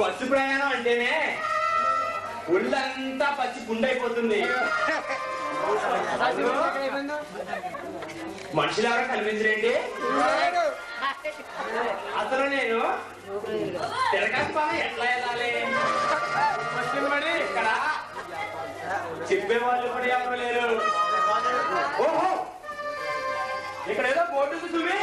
Bus ప్రయాణం అంటేనే ఒళ్ళంతా పచ్చి గుండైపోతుంది. మనుషులు ఎవరో కనిపించరండి. అసలు నేను తిరగతి బాగా ఎట్లా వెళ్ళాలి మరి ఇక్కడ చెప్పేవాళ్ళు కూడా ఎవరు లేరు. ఓహో ఇక్కడ ఏదో బోర్డు చూపి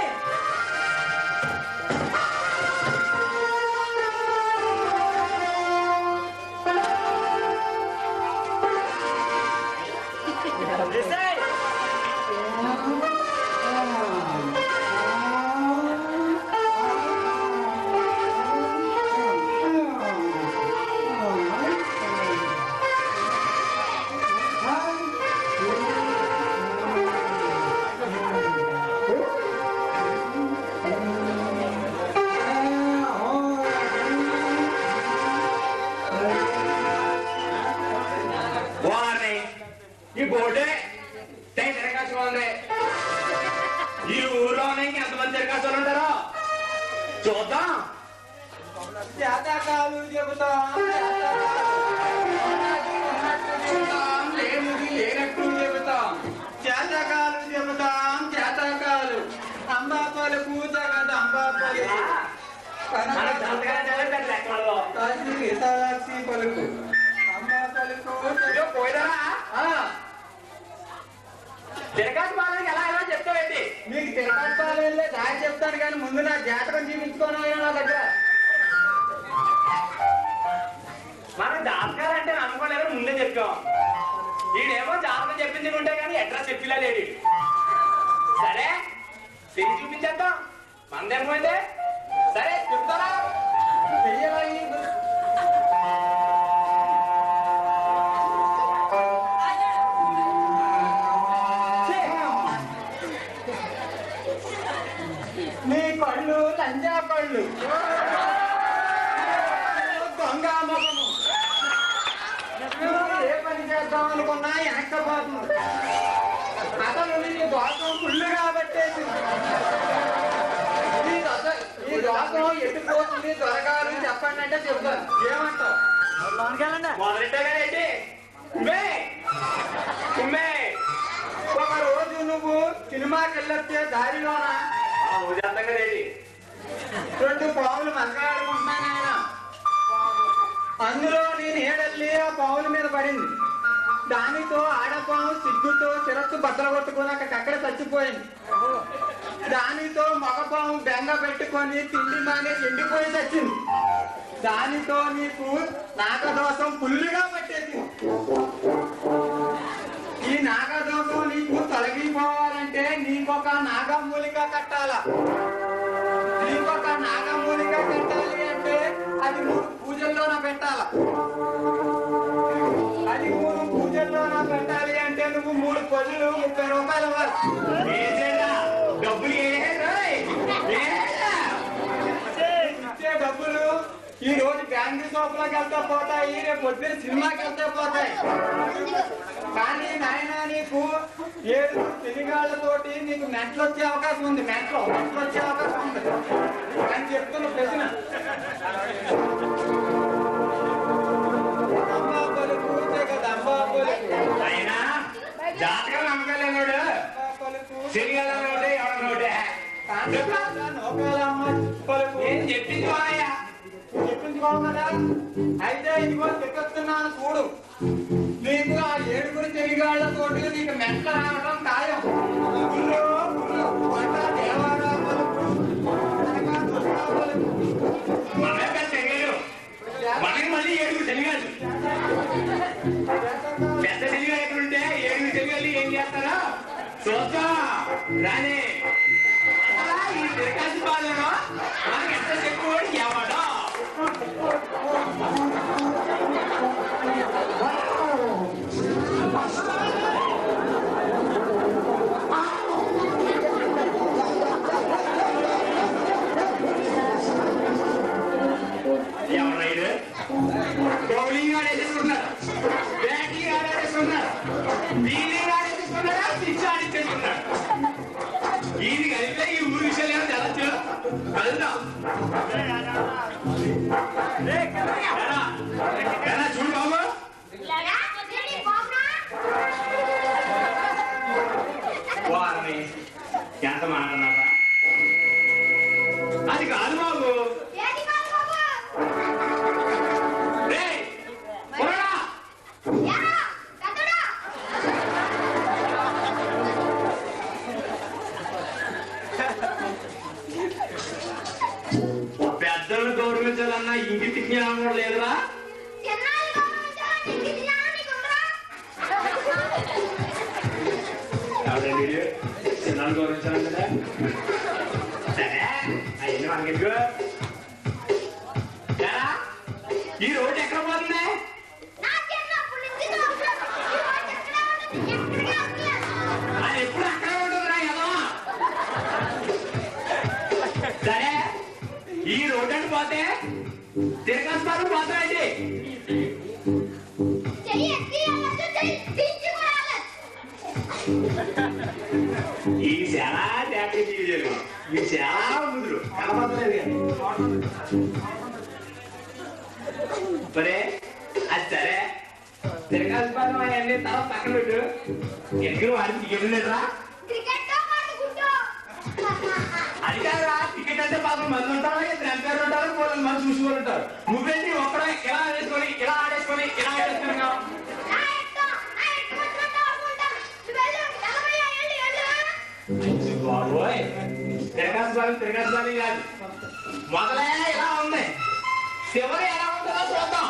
ఈ బోర్డే తిరగాల్సి ఉంది. ఈ ఊర్లోనే ఎంతమంది తిరగాల్సి ఉంటారో చూద్దాం. జాతకాలు చెబుతాం, లేనట్టు చెబుతాం. జాతకాలు చెబుతాం, జాతకాలు అంబాపలకు జగద్ అంబాపలు సాక్షి పలుకు అంబాపలకు పోయినా తిరగాల్సి బాలని ఎలా ఎలా చెప్తావేంటి? మీకు తిరగాల్సి బాగాలే దారి చెప్తాను కానీ ముందు నా జాతకం చూపించుకోను నా దగ్గర. మనం జాతకాలంటే అనుకోలేదు ముందే చెప్పాం. వీడేమో జాతకం చెప్పింది ఉంటే కానీ అడ్రస్ చెప్పిలా లేడు. సరే తిరిగి చూపించేద్దాం. మందేమైందే సరే చెప్తారా నీ కళ్ళు లంజా కళ్ళు దొంగ మొహము. ఏ పని చేద్దాం అనుకున్నా వెనక్కపోతుంది. అసలు నీ దోషం ఫుల్ కాబట్టేసి ఈ దోషం ఎట్టుపోతుంది దొరకాలి చెప్పండి అంటే చెప్తాను. ఏమంటావు? మొదలెట్టాగానేంటి? ఒక రోజు నువ్వు సినిమాకి వెళ్ళొచ్చే దారిలోన రెండు పావులు మసగాడుకుంటున్నాను ఆయన. అందులో నేను ఏడెళ్ళి ఆ పావుల మీద పడింది. దానితో ఆడపాము సిగ్గుతో శిరస్సు బద్దలు కొట్టుకుని అక్కడ చచ్చిపోయింది. దానితో మగపాము బెంగ పెట్టుకొని తిండి మానే ఎండిపోయి చచ్చింది. దానితో నీకు నాగదోషం ఫుల్లుగా పట్టేది. ఈ నాగదోషం నీకు తొలగిపోవాలంటే నీకొక నాగమూలిక కట్టాల. నీకొక నాగమూలిక కట్టాలి అంటే అది 3 పూజల్లోన పెట్టాల. అది 3 పూజల్లోన పెట్టాలి అంటే నువ్వు 3 పదులు 30 రూపాయలు ఇవ్వాలి. డబ్బులు ఇచ్చే డబ్బులు ఈ రోజు బ్యాంక్ షాపులోకి వెళ్తే పోతాయి, రేపు పొద్దున్న సినిమాకి వెళ్తే పోతాయి. కానీ నాయన నీకు 7 తిరిగాళ్ళతోటి నీకు మెంట్లు వచ్చే అవకాశం ఉంది. మెంట్లు వచ్చే అవకాశం ఉంది అని చెప్తున్న ప్రశ్న. అమ్మా పలుకు జగద్ అంబా పలుకు అయినా జాతకం నమ్మకలేనోడు తిరిగలనోడు ఎవడనోడే నోకాలమ్మ పలుకు ఏం చెప్పించుకోవాలయ్యా? చెప్పించుకోవాలి కదా. అయితే ఇదిగో చెప్పేస్తున్నాను చూడు. నీకు ఆ 7 తిరిగాళ్లతోటి నీకు మెంట రావడం ఖాయం. దేవారా పలుకు మనమే తెలియదు. మనకి మళ్ళీ 7 తెలియదు. పెద్ద తెలివి ఎక్కడుంటే 7 తెలియదు ఏం చేస్తారా చూస్తా రాని. ఈ తిరగాల్సి బాధను మనకి ఎంత చెప్పుకోడు ఎవడో. ఎవరైనా బౌలింగ్ ఆడేసుకున్నారు, బ్యాటింగ్ ఆడేసుకున్నారు, బీలింగ్ ఆడేసుకున్నారా, పిచ్ ఆడించేసుకున్నారు. ఇది కలిపితే ఈ ఊరి విషయాలు ఏమో తెలచ్చు కలుద్దాం. చూడు బాబు వారిని ఎంత మాట్లాడినారా అది కాదు బాబు పెద్దలను గౌరవించాలన్నా ఇంగితి జ్ఞానం కూడా లేదురా చిన్నాళ్ళు గౌరవించాలి కదా సరే అయ్యింది మనకెందుకు ఈ రోడ్డు ఎక్కడ పోతుంది అది ఎప్పుడు అక్కడ ఉంటుందిరా ఎలా సరే ఈ రోడ్డు అంటే పోతే తిరగస్తారు పోతాయండి ఈ చాలా ట్యాక్సీ తీయలేదు ఈ చాలా ముదురు కనపడలేదు సరే అది సరే తిరగాల్సి పదం అవన్నీ తర్వాత పక్కన పెట్టు ఎందుకు వాడికి వెళ్ళలేదురా అది కాదురా టికెట్ అంటే పాపం మంది ఉంటారు ఎంపైర్ ఉంటారు పోలని మంది చూసుకొని ఉంటారు నువ్వేంటి ఒక్కడ ఇలా ఆడేసుకొని ఇలా ఆడేసుకొని ఇలా ఆడేసుకున్నావు బాబోయ్ తిరగాల్సి కాదు మొదలే ఇలా ఉంది చివరి ఎలా ఉంటుందో చూద్దాం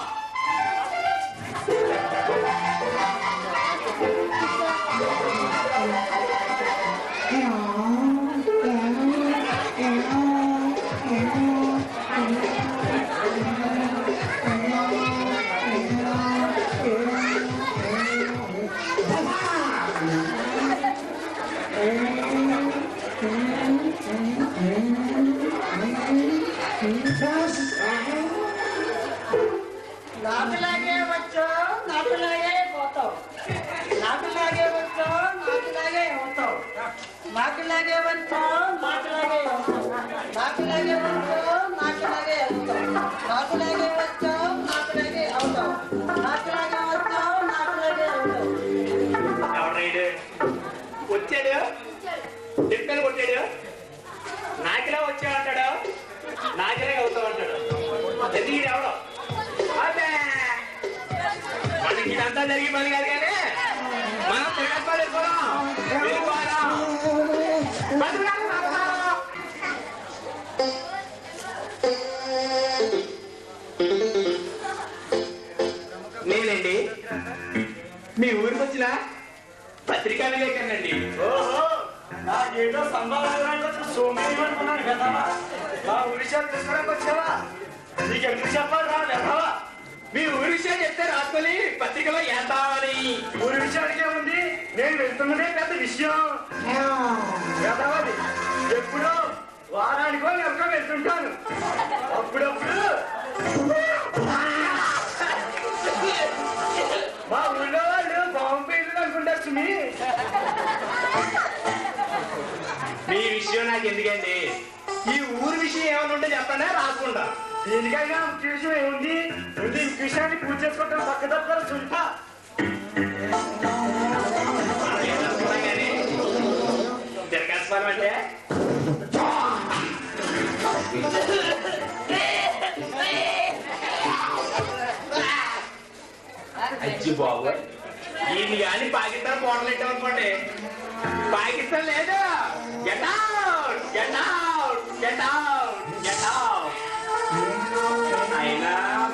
నాకులాగే వచ్చో నాకులాగే పోతావు నాకులాగే వచ్చో నాకులాగే అవుతావు నాకులాగే వచ్చో నాకులాగే అవుతావు నాకులాగే వచ్చో నాకులాగే అవుతావు నాకులాగే వచ్చో నాకులాగే అవుతావు నాకులాగే వచ్చో నాకులాగే అవుతావు ఎవరైడు వచ్చాడు చెప్పాను కొట్టాడు నాకిలా వచ్చాడు అంటాడు నాకిలాగే అవుతావు అంటాడు ఎందుకు ఎవడో మనకి ఇదంతా జరిగి పని కాదు కానీ మనం నేనండి మీ ఊరికి వచ్చిన పత్రికా విలేకరునండి. ఓహో నాకేదో సంభావన సోమేయం అనుకున్నాను కదా మా ఊరి విషయాలు తెలుసుకోవడానికి వచ్చావా నీకు ఎందుకు చెప్పాలి రా వెళ్తావా మీ ఊరి విషయం చెప్తే రాసుకొని పత్రికలో వేద్దామని. ఊరి విషయానికే ఉంది నేను వెళ్తున్నదే పెద్ద విషయం వెళ్తావది ఎప్పుడో వారానికో నెలకో వెళ్తుంటాను అప్పుడప్పుడు మా ఊళ్ళో వాళ్ళు బాంబు పేర్లు అనుకుంటారు మీ విషయం నాకు ఎందుకండి ఈ ఊరి విషయం ఏమైనా ఉంటే చెప్పండి రాసుకుంటా. దీనికైనా ముఖ్య విషయం ఏముంది ముందు ఈ విషయాన్ని పూజ చేసుకుంటాం పక్క తప్ప చుంటా తిరగస్పాలం అంటే అజ్జి బాబు ఈయన కానీ పాకిస్తాన్ బోర్డర్ పెట్టామనుకోండి పాకిస్తాన్ లేదు get out get out get out get out అయినా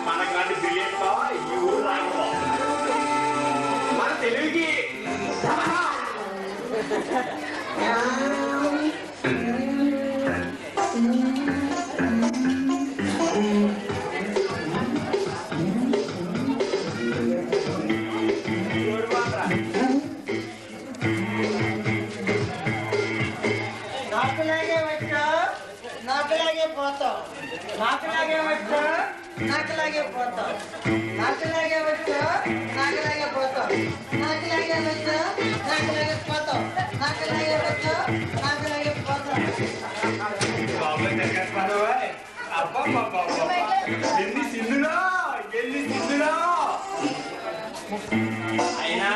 మనకాంటి బ్రిలియంట్ బావ ఈ ఊరు రాకపో మన తెలుగుకి నాకులాగే వచ్చో నాకులాగే పోతావు నాకులాగే వచ్చో నాకులాగే పోతావు నాకులాగే వచ్చో నాకులాగే పోతావు నాకులాగే వచ్చో నాకులాగే పోతావు నాకులాగే వచ్చో నాకులాగే పోతావు బాబు తిరగస్పాలం ఎన్ని సిన్నులో అయినా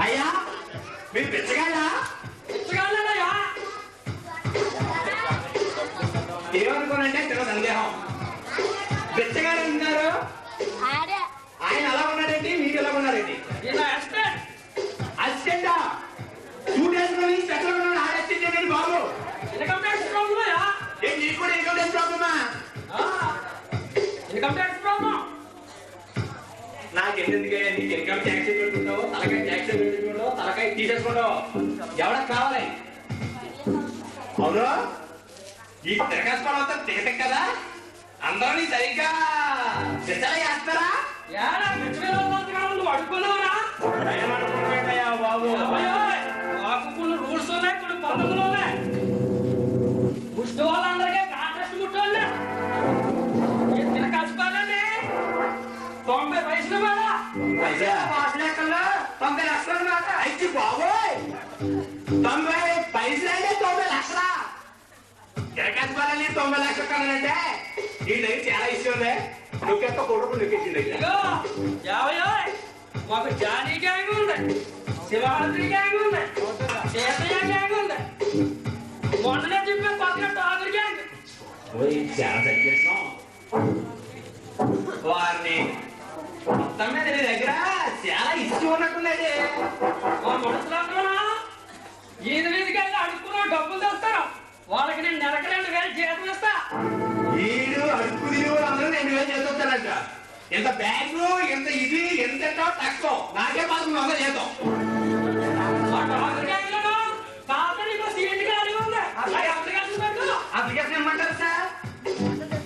అయ్యా మీరు పిచ్చగాళ్ళా ఏమనుకోనంటే చిన్న సందేహం పిచ్చగాడు అంటున్నారు ఆయన అలా ఉన్నాడండి మీరు ఎలా ఉన్నారండి అసిస్టెంటా 2 days నుంచి ఎక్కడ ఉన్నాడు ఆ అసిస్టెంట్ ఏంటండి బాబు ఏ నీకు కూడా ఇన్కమ్ ట్యాక్స్ ప్రాబ్లమా నాకు ఎందుకయ్యా నీకు ఇన్కమ్ ట్యాక్స్ పెట్టుకుంటావు తలకాయ ట్యాక్స్ పెట్టుకుంటావు తలకాయ తీసేసుకుంటావు ఎవరికి కావాలి అవును ఈ తిరగేసుకోవడం అంతా తిరగటం కదా అందరూ సరిగ్గా సిద్ధంగా చేస్తారా అడుక్కున్నావురా బాబు మాకు కొన్ని రూల్స్ ఉన్నాయి కొన్ని పద్ధతులు ఉన్నాయి ముష్టి వాళ్ళందరికీ కాంట్రాక్ట్ ముట్టోళ్ళే తిరగేసుకోవాలండి 90 పైసలు కదా 90 లక్షలు మాట అయితే బాబోయ్ 90 పైసలు 90 లక్షలా తిరగేసుకోవాలని 90 లక్షలు కన్నానంటే ఈ దగ్గర చాలా ఇష్టం ఉంది నువ్వెంత కొడుకు నువ్వు మాకు జానీ గ్యాంగ్ ఉంది శివాద్రి గ్యాంగ్ ఉంది చేతయ్య గ్యాంగ్ ఉంది మొన్ననే చెప్పే పక్కన టాగర్ గ్యాంగ్ చాలా తగ్గిస్తాం వారిని మొత్తం మీద నీ దగ్గర చాలా ఇష్టం ఉన్నట్టున్నది మా మనుషులందరూ ఈది వీధికి వెళ్ళి అడుక్కున్న డబ్బులు తెస్తారు వాళ్ళకి నేను నెలకు 2000 జీతం ఇస్తా వీడు అడుక్కు అందరూ 2000 చేస్తానంట ఎంత బ్యాంకు ఎంత ఇది ఎంత తక్కువ నాకే మాత్రం 100 చేద్దాం అప్లికేషన్ ఇమ్మంటారు సార్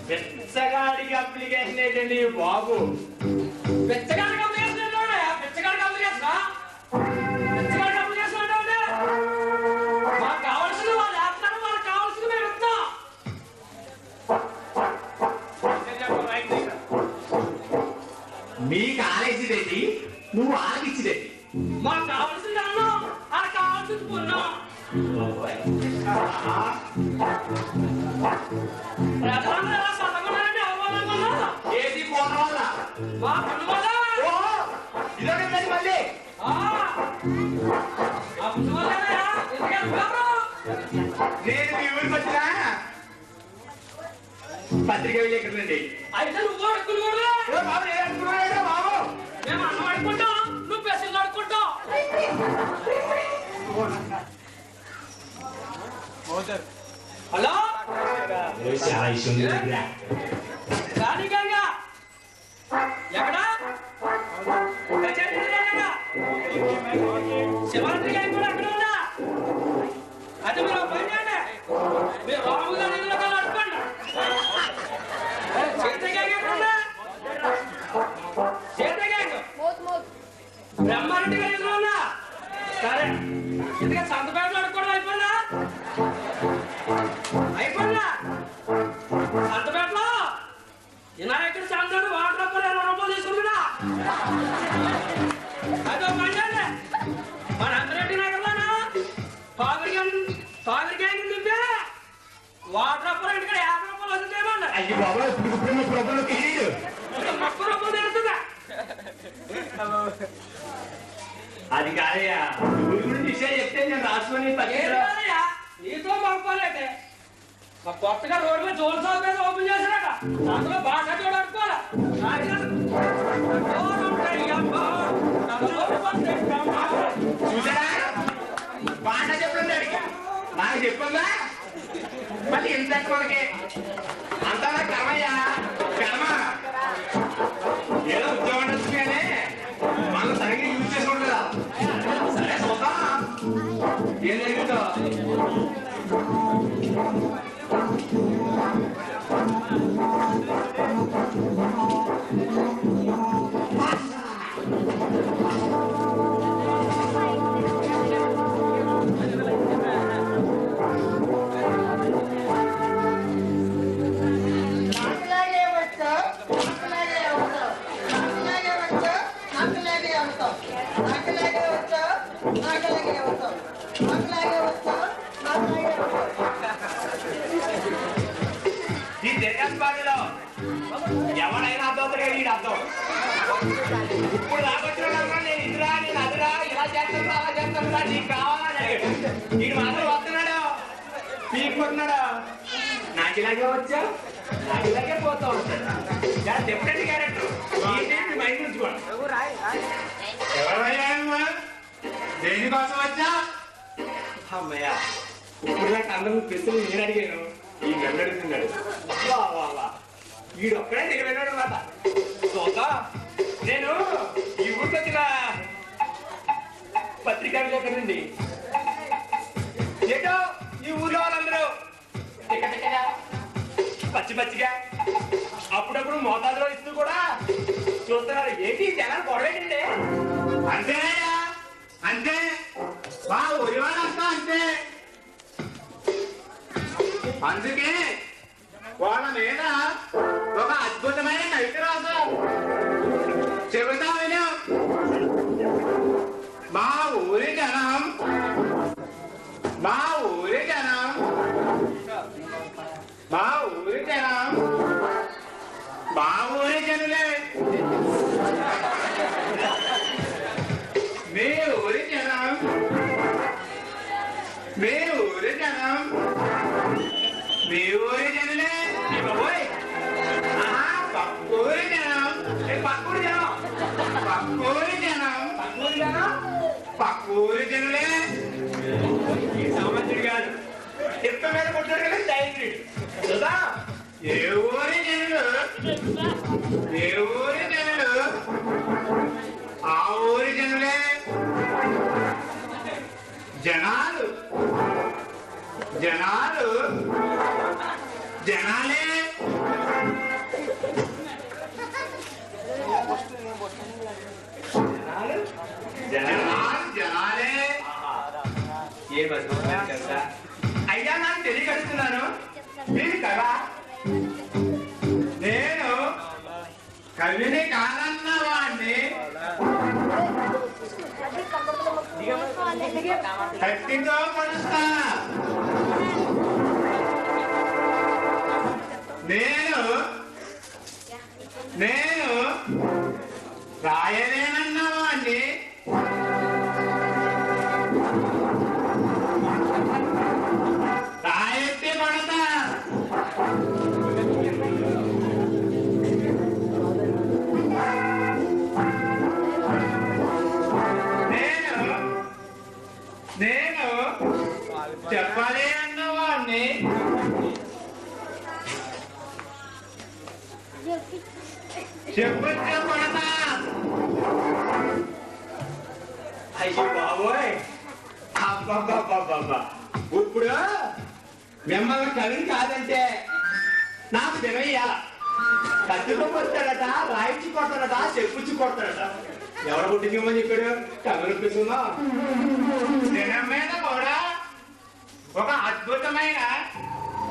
బెచ్చగాడికి అప్లికేషన్ ఏంటండి బాబు బెచ్చగాడికి అప్లికేషన్ బెచ్చగాడికి అప్లికేషన్ అంటే మాకు కావాల్సింది వాళ్ళు వేస్తారు వాళ్ళకి కావాల్సింది మేము ఇస్తాం మీకు ఆలేసిదేంటి నువ్వు ఆలకిచ్చిదేంటి మాకు కావాల్సింది అన్నం అది కావాల్సింది పుణ్యం ఏది పోన వల్ల మా పన్ను వల్ల ఇదే మళ్ళీ నేను మీ ఊరికి వచ్చినా పత్రిక విలేకరులండి అయితే నువ్వు అడుక్కున్నాడు బాబు నేను అడుక్కున్నాడు బాబు మేము అన్నం అడుక్కుంటాం నువ్వు పెసలు అడుక్కుంటావు హలో చాలా ఇష్టం రాణి గంగా ఎక్కడా శివరాత్రి గారి కూడా అక్కడ ఉందా అయితే మీరు పని చేయండి మీరు రాము గారి అడుకోండి బ్రహ్మారెడ్డి గారి ఎదురు ఉన్నా సరే ఎందుకంటే సంతపేటలో అడుక్కోవడం అయిపోయిందా సంతపేటలో వినాయకుడు చంద్రుడు వాటర్ రూపాయలు 20 రూపాయలు తీసుకుంటున్నా అదో పని చేయండి మన అందరెడ్డి నగర్లోనా పావిరి గ్యాంగ్ నింపే వాటర్ రూపాయలు ఇక్కడ 50 రూపాయలు వస్తుందేమండి అయ్యి బాబా 30 రూపాయలు తెలుస్తుందా అది కాదయ్యా ఊరి గురించి విషయం చెప్తే నేను రాసుకొని నీతో పంపాలంటే కొత్తగా రోడ్డు మీద జోల్ షాప్ మీద ఓపెన్ చేశారట అందులో బాగా చూడాలి చూసారా బాగా చెప్పండి అడిగి బాగా చెప్పిందా మళ్ళీ ఎంత మనకి అంతా కర్మయ్యా కర్మ ఏదో ఉద్యోగం వచ్చిందని మనం సరిగ్గా యూజ్ చేసుకుంటుందా సరే చూద్దాం ఏం జరుగుతుందో నాకులాగే వస్తావు నాకులాగే ఈ దేశపాడిలో ఎవరైనా అర్థవుతాడు ఈ అర్థం ఇప్పుడు రాకొచ్చిన నేను ఇదిరా నేను అదిరా ఇలా చేస్తాను అలా చేస్తాను నీకు కావాలని అడిగాడు వీడు మాత్రం వస్తున్నాడు పీక్కుంటున్నాడు నాకు ఇలాగే వచ్చా నాకు ఇలాగే పోతా ఉంటాడు డిఫరెంట్ క్యారెక్టర్ ఈ మైండ్ ఉంచుకోండి ఎవరయ్యా దేనికోసం వచ్చా? అమ్మయ్యా ఇప్పుడు నాకు అందరూ ప్రశ్నలు నేను అడిగాను ఈ గంట అడుగుతున్నాడు వా వా వా వీడు ఒక్కడే దిగబెట్టాడు మాట సోత నేను ఈ ఊరికి వచ్చిన పత్రికా విలేకరుండి ఏటో ఈ ఊర్లో వాళ్ళందరూ టికటికగా పచ్చి పచ్చిగా అప్పుడప్పుడు మోతాదులో ఇస్తూ కూడా చూస్తున్నారు ఏంటి జనాలు గొడవేటండి అంతేనయ్యా అంతే మా ఊరి వాళ్ళంతా అంతే. అందుకే వాళ్ళ మీద ఒక అద్భుతమైన కవిత రాసా చెబుతా విను. మా ఊరి జనం మా ఊరి జనం మా ఊరి జనం మా ఊరి జనులే మీ ఊరి జనం మీ ఊరి జనం మీ ఊరి జనులే బాబోయ్ పక్కూరి జనం పక్కూరు జనం పక్కూరి జనం పక్కూరు జనం పక్కూరి జనులే ఈ సామాన్యుడు కాదు ఎప్ప మీద కొట్టాడు కదా దైత్రుడు కదా ఏ ఊరి జనులు ఏ ఊరి జనులు ఆ ఊరి జనులే జనాలు జనాలు జనాలే జనాలు జనాలే ఏ బస్ అయ్యా నాకు తెలియగలుగుతున్నాను మీరు కదా నేను కవిని కాదన్న వాడిని కత్తితో పడుస్తా. నేను రాయలేనన్న వాడిని రాయెత్తి పడతా. నేను చెప్పాలి అన్నవాడిని చెప్పొచ్చే పడతా. అయ్యో బాబోయ్ అబ్బబ్బబ్బబ్బబ్బా. ఇప్పుడు మిమ్మల్ని కవిని కాదంటే నాకు దినయ్యాల కత్తితో కొడతాడట రాయించి కొడతాడట చెప్పుచ్చి కొడతాడట. ఎవరు పుట్టించమని చెప్పాడు? కవినిపిస్తుందా? దినం మీద కూడా ఒక అద్భుతమైన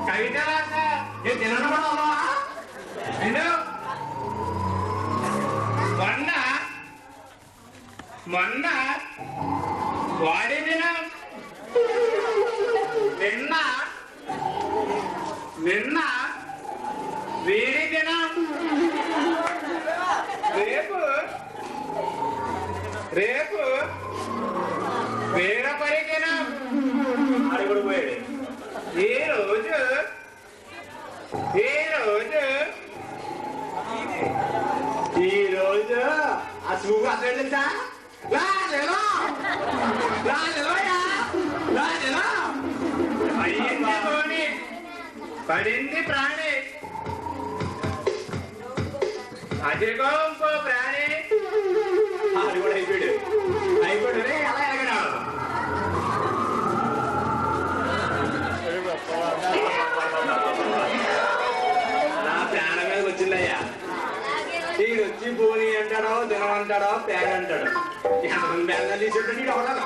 కవిత రాసా. నేను తినడం కూడా ఉన్నావా? మొన్న వాడి దినం నిన్న వీడి దినం రేపు వీరపరి దినం అడుగుడు పోయాడు. ఈ రోజు ఆ చూపు అసలు తెలుసా? పడింది ప్రాణి అదిగో ఇంకో ప్రాణి. అది కూడా అయిపోయాడు రే ఎలా ఎలాగడా నా ప్రాణం మీద వచ్చిందయ్యా. వీడు వచ్చి పోనీ అంటాడో దినం అంటాడో ప్యాన్ అంటాడు. ఎంతమంది బ్యాన్ తీసేట్టు నీడు అవడాలి.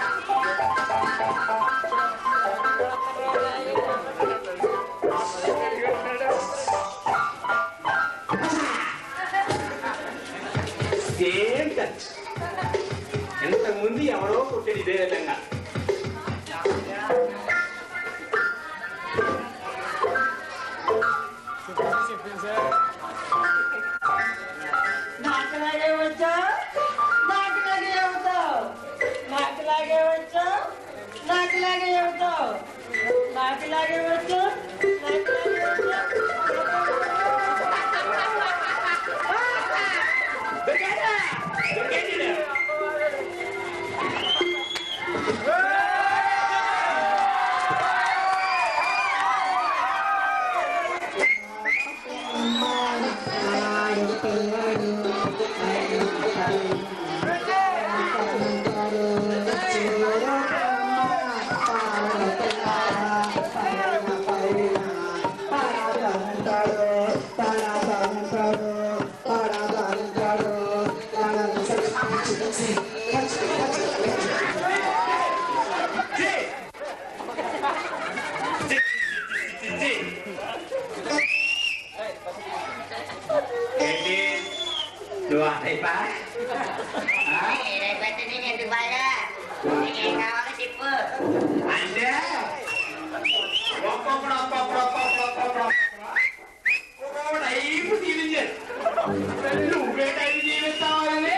Same touch. ఎంతమంది ఎవరో కొట్టాడు ఇదే విధంగా. నాకు ఇలాగే వచ్చు అంటే ఒక్కొక్కడు జీవించారు నువ్వే టైం జీవిస్తావాలని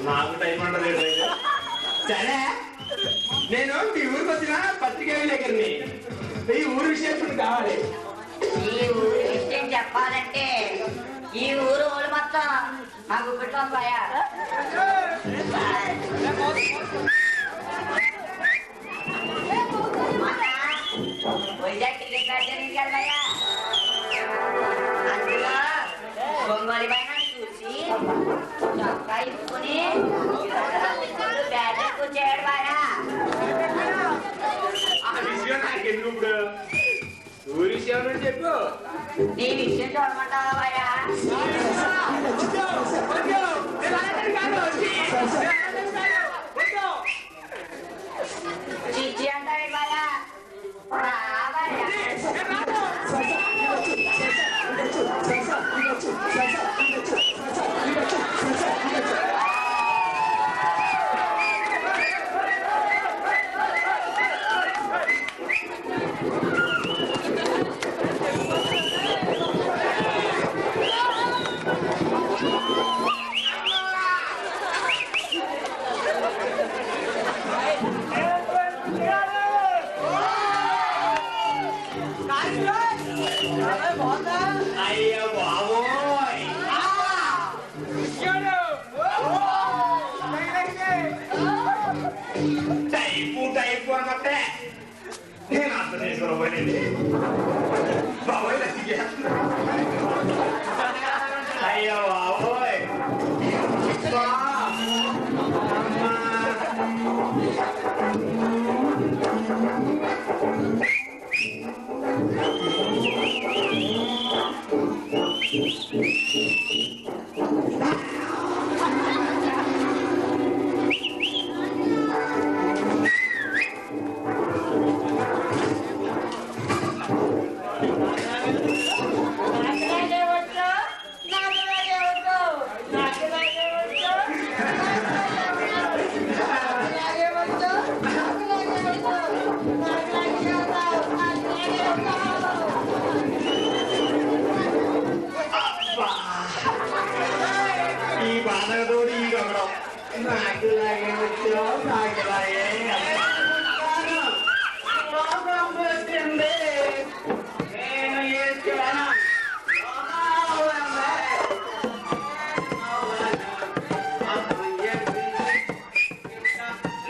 నాకు టైం ఉండదు. సరే నేను మీ ఊరికి వచ్చిన పత్రికా విలేకరిని. ఈ ఊరు విషయం కావాలి. ఈ ఊరి విషయం చెప్పాలంటే ఈ ఊరు ఊరు మొత్తం మాకు కుటుంబం భయా వైజాగ్ టికెట్ రాజ్యానికి వెళ్ళాయా అందులో బొమ్మలి పైన చూసి చొక్కా ఇప్పుకొని బ్యాటరీ కూర్చేయడు బాయా. ఆ విషయం నాకెందుకు ఇప్పుడు ఊరి విషయం చెప్పు. నీ విషయం చూడమంటావా బాయా? చిచ్చి అంటాడు బాయా. అయ్యో బాబోయ్ టైపు అన్నట్టే నేను అర్థం చేసుకోబోయింది బాబోయ్. అయ్యో బాబోయ్ ఈ బాధతోటి ఈ గమనం నాకు లాగే వచ్చో నాకు లాగే వచ్చింది. నేను చేస్తాను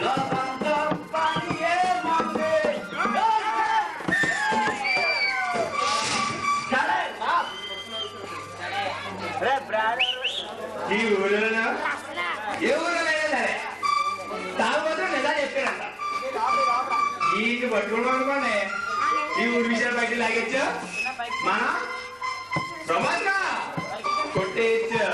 లోకంతో పని ఏముంది. ఈ ఊళ్ళో ఏ ఊళ్ళో సరే తాగుబోతు నిజా చెప్పారంట. ఈయన పట్టుకోవడం అనుకోండి ఈ ఊరి విషయాలు బయట లాగచ్చు మనం ప్రమాద కొట్టేయచ్చు.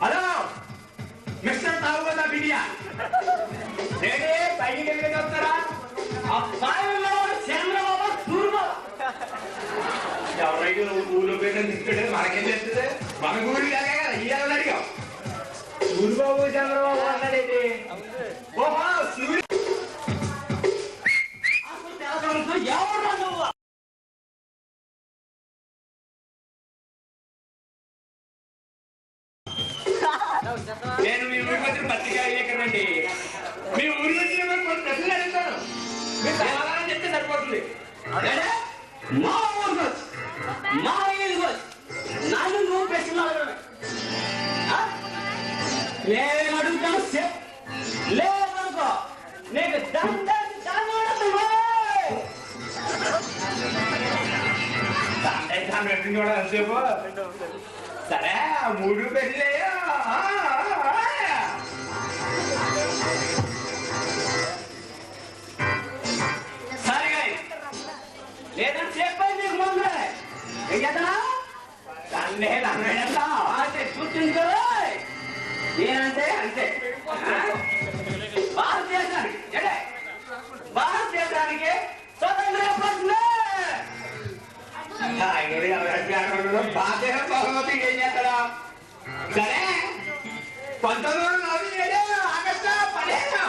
హలో మిస్టర్ తాగుబోతా బిడియా నేనే పైకి ఎక్కడికి వస్తారా? అబ్బాయిలో చంద్రబాబు తూర్పు ఎవరైతే ఊళ్ళో పెట్టని తీసుకెళ్ళి మనకేం చెప్తుంది? మన ఊరి కాగా కదా ఈ ఎవరు అడిగాం సూర్యబాబు చంద్రబాబు అన్నాడేంటి? ఓహో సూర్య ఎవరు నువ్వు? నేను మీ ఊరికి వచ్చిన పత్రికా విలేకరునండి. మీ ఊరికి వచ్చిన కొన్ని ప్రశ్నలు అడుగుతాను, మీరు సమాధానం చెప్తే సరిపోతుంది. మా ఊరికి వచ్చి మా ఊరికి వచ్చి నన్ను నువ్వు ప్రశ్నలు అడగడమే. నేను అడుగుతాను చెప్, లేదనుకో నీకు సేపు సరే 3 పెళ్ళయ్యా. సరే లేదని చెప్పాను నీకు ముందే. ఏదన్నా అంటే కూర్చుంటో నేనంటే అంతే. భారతదేశానికి భారతదేశానికి స్వతంత్ర ప్రశ్న బహుమతి ఏం చేస్తాడా? సరే 1947 ఆగస్టు 15.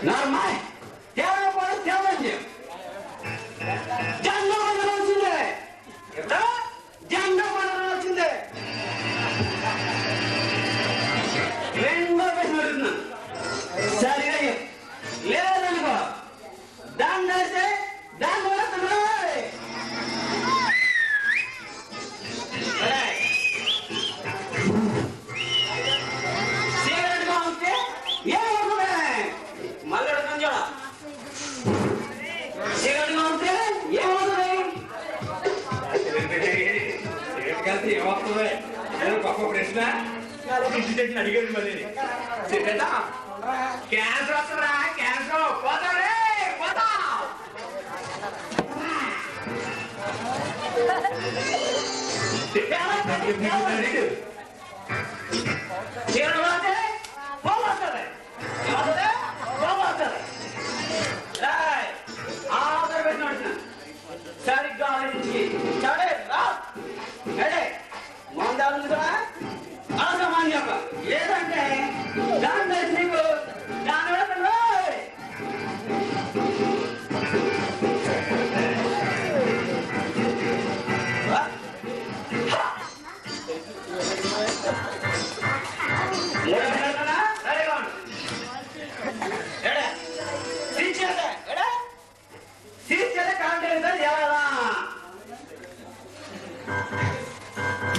నార్మల్ తేవడం తేవండి. జెండా పండుగ వచ్చింది. ఎప్పుడా జెండా పండుగ వచ్చింది. రెండో ప్రశ్న అడుగుతున్నా. సరిగా లేదనుకో దాన్ని వేస్తే దాన్ని వస్తున్నాయి. సిగరెట్గా ఉంటే ఏమవుతుంది? మళ్ళీ అడుగుతాను చూడ. సిగరెట్గా ఉంటే ఏమవుతుంది? కలిసి ఏమవుతుంది? గొప్ప ప్రశ్న అడిగేది. మళ్ళీ చెప్పేదా? క్యాన్సర్ వస్తుందా? క్యాన్సర్ పోతాడే పోతా. సరిగ్గా సరే రా అసామాన్య లేదంటే దాని నీకు దాని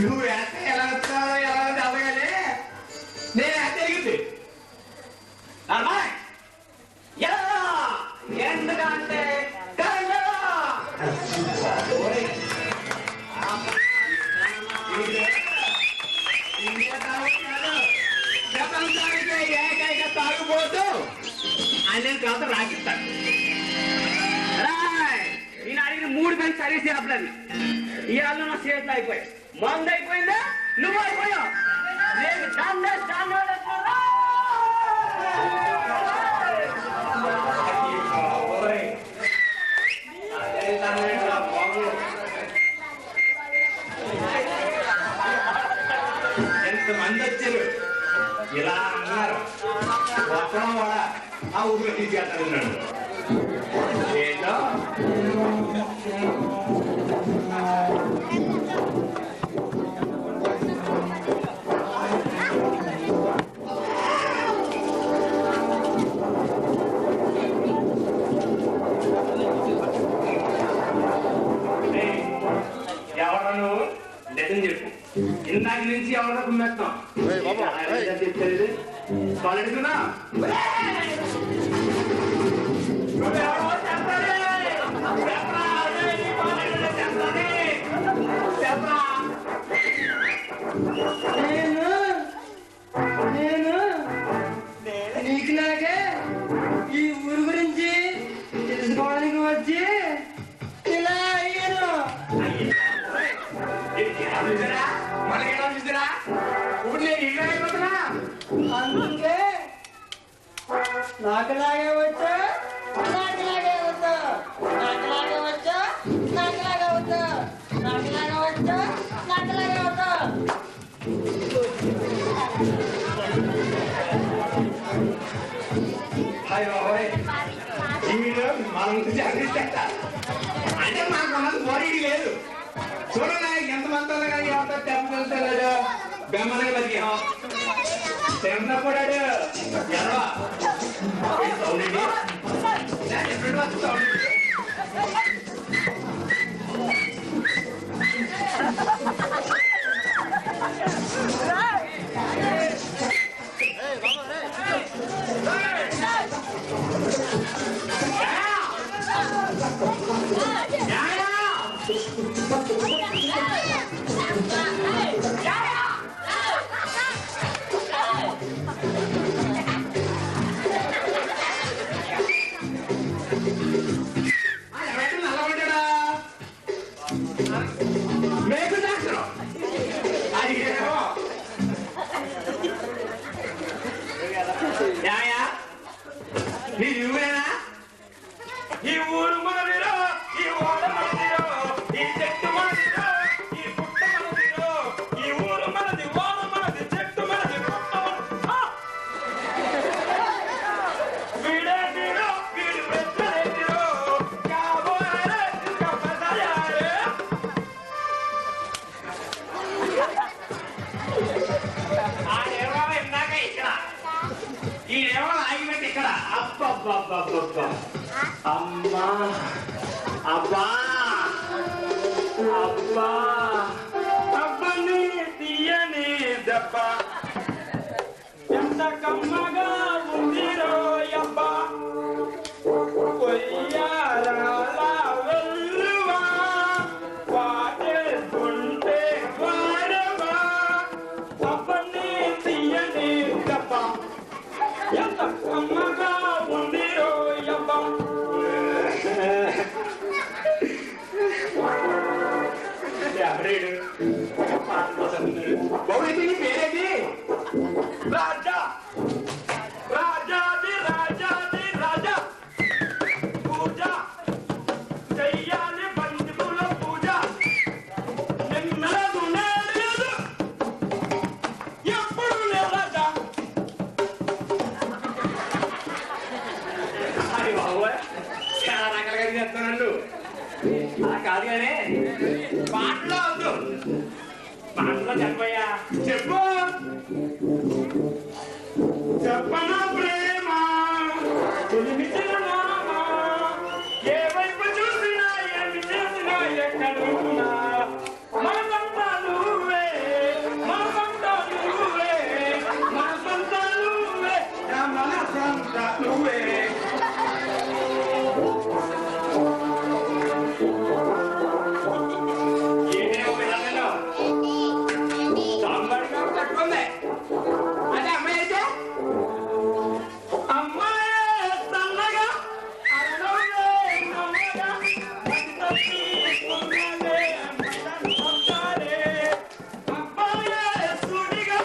నువ్వు వేస్తే ఎలా వస్తావో ఎలా చదవగానే నేను వేస్తే ఎగిద్ది. ఎందుకంటే ప్రపంచానికి ఏకైక తాగుబోతు అనే తర్వాత రాకిస్తాను. నేను అడిగిన 3 గంటలు సర్వీస్ చేపలేదు. ఇవాళ నా చేతులు అయిపోయాయి. మందు అయిపోయిందా? నువ్వు అయిపోయావు. నేను ఎంతమంది వచ్చారు ఇలా అన్నారు. ఒక్కడం కూడా ఆ ఊరిలో తీసుకెళ్తాను. ఏంటో ఎవరు నువ్వు నిజం చెప్పు. ఇందాక నుంచి ఎవరో కుమ్మేస్తాం చెప్తారు. కాలేడుకున్నా నీకు నాకే ఈ ఊరు గురించి తెలుసుకోవడానికి వచ్చి ఇలా అయ్యాను. చూసారా ఇప్పుడు నేను ఇల్లు అయిపోతున్నా. అందుకే నాకులాగే వచ్చా నాకులాగే వచ్చా నాకులాగే వచ్చా నాకులాగే వచ్చా నాకులాగే వచ్చా నాకులాగే వచ్చా అయ్యో వీడు మన గురించి అందిస్తా అంటే మాకు ఉన్నది పోరీ లేదు. చూడండి ఎంతమంది కానీ ఎవరితో తెప్పగలుగుతాడు బెమ్మనగా బతికాం తిన్నప్పుడాడు ఎర్ర సౌండ్ ఎప్పుడు సౌండ్ ఈ ఊరు మనదిరో, ఈ ఓడ మనదిరో, ఈ చెట్టు మనదిరో, ఈ పుట్ట మనదిరో, ఈ ఊరు మనది, ఓడ మనది, చెట్టు మనది, పుట్ట మనది. వీడేంటిరో, వీడు పెద్దలేంటిరో, కాబోయే కప్పదయారే. ఆడేమో ఇందాక ఇక్కడ, ఈడేమో ఆగినట్టు ఇక్కడ. అబ్బబ్బబ్బబ్బబ్బా అమ్మా అబ్బా అబ్బా అబ్బని తీయని దెబ్బ ఎంత కమ్మగా ఉందిరో అబ్బా కొయ్యారాల వెల్లువా వాటేసుకుంటే వాడవా అబ్బని తీయని దెబ్బ ఎంత కమ్మగా ఉందిరో అబ్బా. పేరేది రాజా రాజాది రాజాది రాజా పూజ చెయ్యాలి బంధువుల పూజ నిన్నదు నేలేదు ఎప్పుడు రాజా. అది బాబు చాలా రకాలుగా చేస్తున్నాడు. అలా కాదు కానీ పాటలో వద్దు, పాటలో చెప్పయ్యా చెప్పు. చెప్పనా ప్రేమ తొలిమిచిన నామ, ఏ వైపు చూసినా ఏమి చేసినా ఎక్కడున్నా మన సొంత నువ్వే, మన సొంత నువ్వే, మన సొంత నువ్వే, మన సొంత నువ్వే. అదే అమ్మాయి అయితే అమ్మాయి సన్నగా అబ్బాయి సుడిగా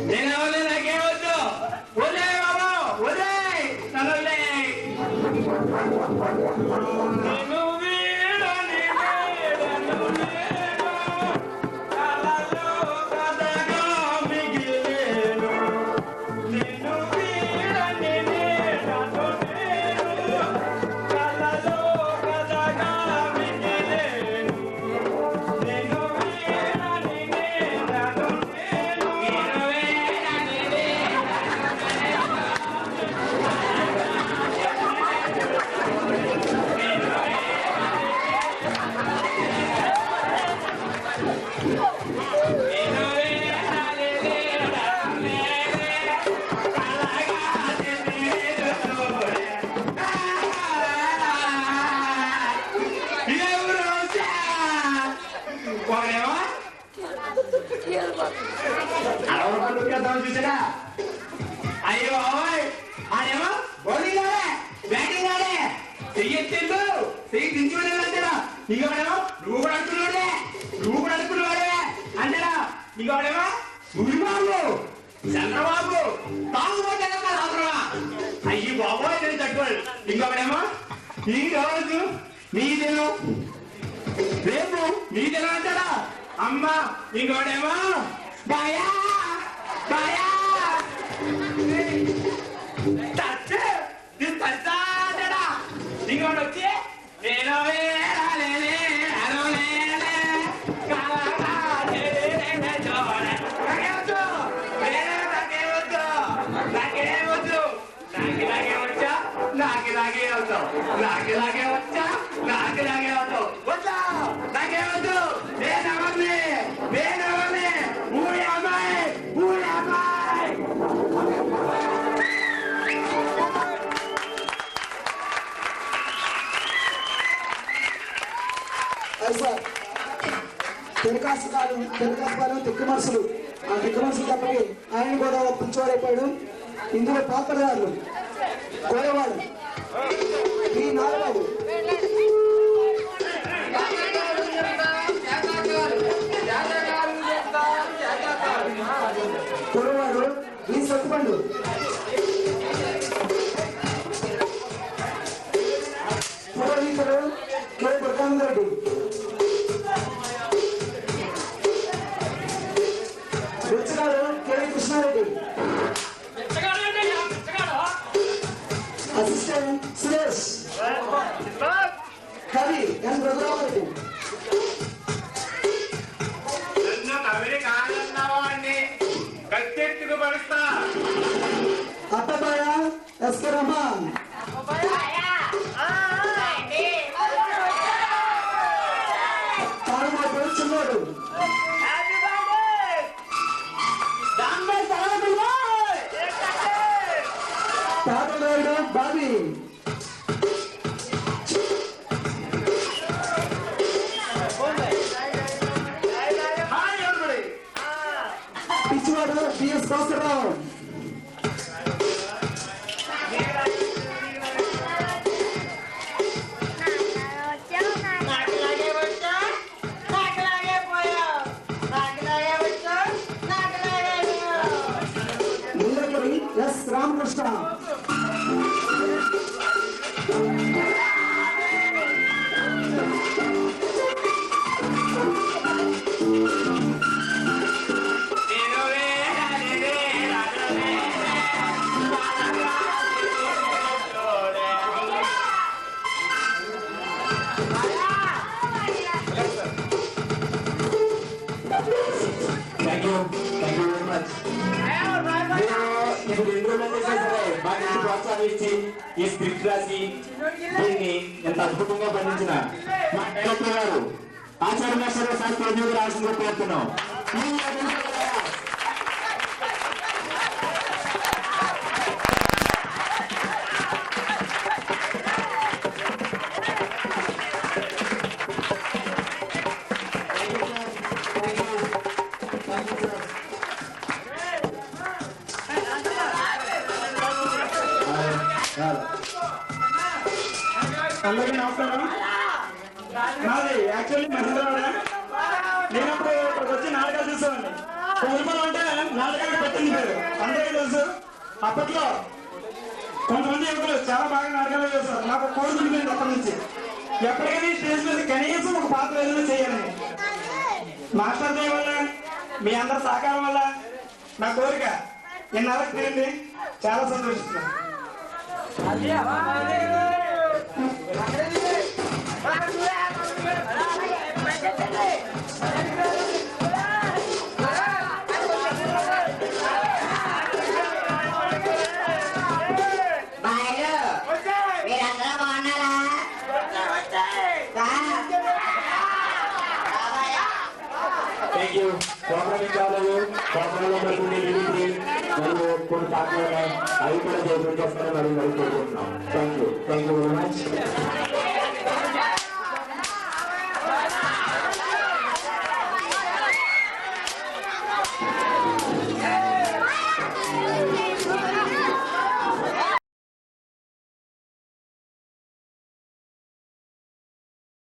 నేను ఎవరు నాకేమొద్దు వదిలే బాబు వదిలే నన్ను వదిలే నేను వీడని వీడను నేను కలలో కథగా మిగిలేను నిన్ను వీడని వీడను నేను కలలో కథగా మిగిలేను నిన్ను వీడని వీడను నేను నిన్ను వీడని చూసారా అయ్యో ఆడేమో బౌలింగ్ ఆడే బ్యాటింగ్ ఆడే చెయ్యెత్తిండు చెయ్యి దించుకునే అంటారా ఇంకోడేమో నువ్వు కూడా అనుకున్నాడే అంటారా ఇంకోడేమో సూర్యబాబు చంద్రబాబు తాగుబోతే అవసరమా అయ్యి బాబోయ్ నేను తట్టుకోడు ఇంకొకడేమో ఈ రోజు నీ దినం రేపు నీ దినం అంటారా అమ్మ ఇంకోడేమో బాయా బాయా ఇంకోటి వచ్చి నేను నాకే అవుతావు నాకేవద్దు నేనెవరిని ఊరి అమ్మాయి తెలుకాసుపాలెం తిక్కు మనసులు ఆ తిక్కు మనసులు తప్పకి ఆయన కూడా పిలిచేవాడైపోయాడు. ఇందులో పాత్రదారులు కోరవాడు ఈ నాగబాబు, కోరవాడు ఈ సత్తుపండు, పురోహితుడు కె ప్రకాందరెడ్డి, రుచిగాడు కె కృష్ణారెడ్డి, అసిస్టెంట్ సురేష్, కవి ఎన్ రఘురామరెడ్డి, అత్తబాయ ఎస్ కె రహమాన్, తాడుమాడు చిన్నోడు, తాతనాయుడు బాబీ, పిచ్చివాడు బిఎస్ భాస్కర్రావు, నీలగిరి ఎస్ రామకృష్ణ, ప్రోత్సాహించి ఈ స్క్రిప్ట్ రాసి దీన్ని ఎంత అద్భుతంగా పండించిన మా డైరెక్టర్ గారు ఆచార్యేశ్వర శాస్త్రి రాసిందో కోరుతున్నాం. అందరికీ నమస్కారం. నాది యాక్చువల్లీ మహేంద్రవాడ. నేను అప్పుడు ఇక్కడికి వచ్చి నాటకాలు చూసేవాడిని. అంటే నాటకాలు పెట్టింది పేరు అందరికీ తెలుసు. అప్పట్లో కొంతమంది యువకులు చాలా బాగా నాటకాలు చేస్తారు. నాకు కోరుకుంటుంది అప్పటి నుంచి ఎప్పటికైనా స్టేజ్ మీద కనీసం ఒక పాత్ర ఏదైనా చేయాలని. మాస్టర్ దయ వల్ల మీ అందరి సహకారం వల్ల నా కోరిక ఇన్నాళ్ళకి తీరింది. చాలా సంతోషిస్తున్నాను. మీరందరూ బాగున్నారా? Thank you. ప్రోగ్రామింగ్ కాలేదు, ప్రోగ్రాంలో మరియు కొన్ని పాటలు అవి కూడా చేస్తారని మరి కోరుకుంటున్నాం. Thank you very much.